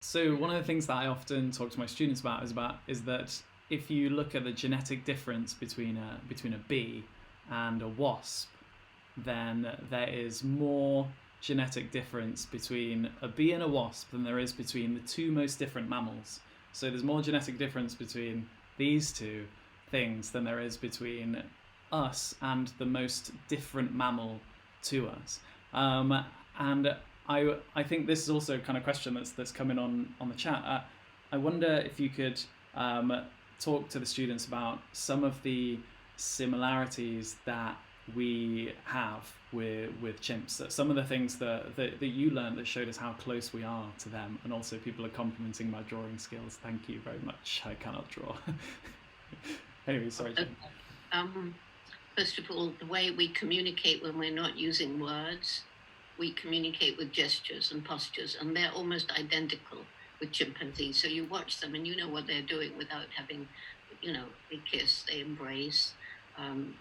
So one of the things that I often talk to my students is that if you look at the genetic difference between a bee and a wasp, then there is more genetic difference between a bee and a wasp than there is between the two most different mammals. So there's more genetic difference between these two things than there is between us and the most different mammal to us. And I think this is also a kind of question that's coming on the chat. I wonder if you could talk to the students about some of the similarities that we have with chimps. Some of the things that you learned that showed us how close we are to them, and also people are complimenting my drawing skills. Thank you very much. I cannot draw. Anyway, sorry, Jim. First of all, the way we communicate when we're not using words, we communicate with gestures and postures, and they're almost identical with chimpanzees. So you watch them and you know what they're doing without having, they kiss, they embrace,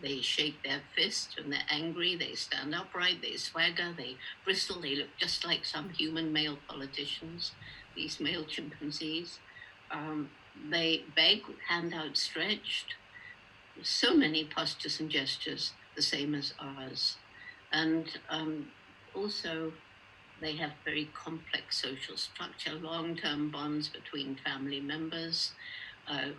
they shake their fist when they're angry, they stand upright, they swagger, they bristle, they look just like some human male politicians, these male chimpanzees. They beg, hand outstretched, so many postures and gestures, the same as ours. And also, they have very complex social structure, long-term bonds between family members,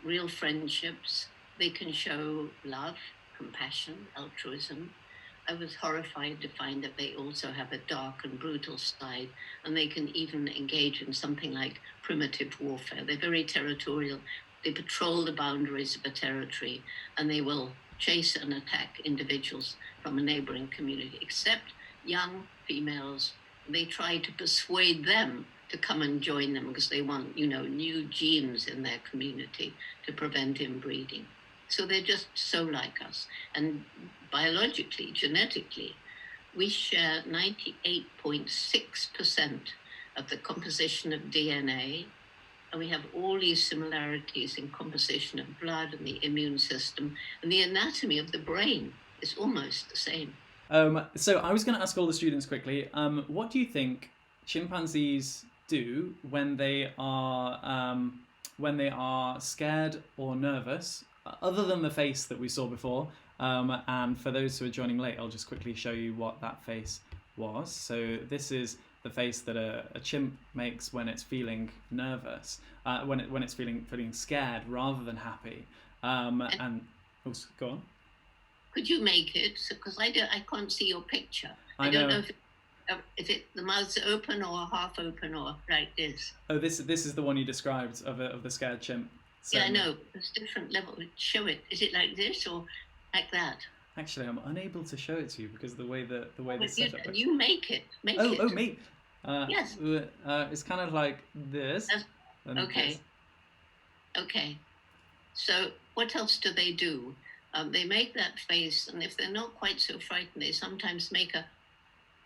real friendships. They can show love, compassion, altruism. I was horrified to find that they also have a dark and brutal side, and they can even engage in something like primitive warfare. They're very territorial. They patrol the boundaries of a territory, and they will chase and attack individuals from a neighboring community, except young females. They try to persuade them to come and join them because they want, new genes in their community to prevent inbreeding. So they're just so like us. And biologically, genetically, we share 98.6% of the composition of DNA, and we have all these similarities in composition of blood and the immune system, and the anatomy of the brain is almost the same. So I was going to ask all the students quickly, what do you think chimpanzees do when they are scared or nervous, other than the face that we saw before? And for those who are joining late, I'll just quickly show you what that face was. So this is the face that a chimp makes when it's feeling nervous, when it's feeling scared rather than happy. And go on. Could you make it? Because I can't see your picture. I don't know if the mouth's open or half open or like this. Oh, this is the one you described of the scared chimp. So, yeah, I know. There's different levels. Show it. Is it like this or like that? Actually, I'm unable to show it to you because the way this setup is. You make it. Oh, me. Yes. It's kind of like this. Okay. This. Okay. So what else do they do? They make that face, and if they're not quite so frightened, they sometimes make a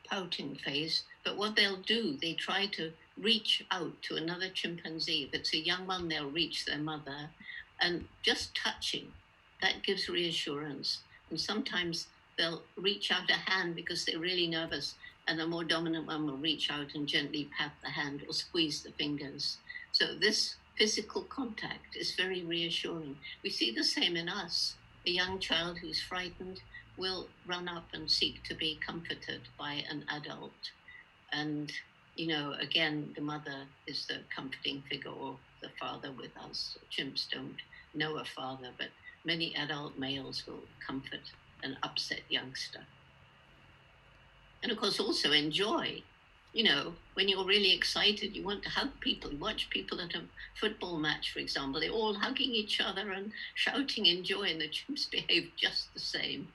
pouting face. But what they'll do, they try to reach out to another chimpanzee. If it's a young one, they'll reach their mother. And just touching, that gives reassurance. And sometimes they'll reach out a hand because they're really nervous, and the more dominant one will reach out and gently pat the hand or squeeze the fingers. So this physical contact is very reassuring. We see the same in us. A young child who's frightened will run up and seek to be comforted by an adult. And, again, the mother is the comforting figure, or the father with us. Chimps don't know a father, but many adult males will comfort an upset youngster. And, of course, also enjoy. When you're really excited, you want to hug people. You watch people at a football match, for example. They're all hugging each other and shouting in joy, and the chimps behave just the same.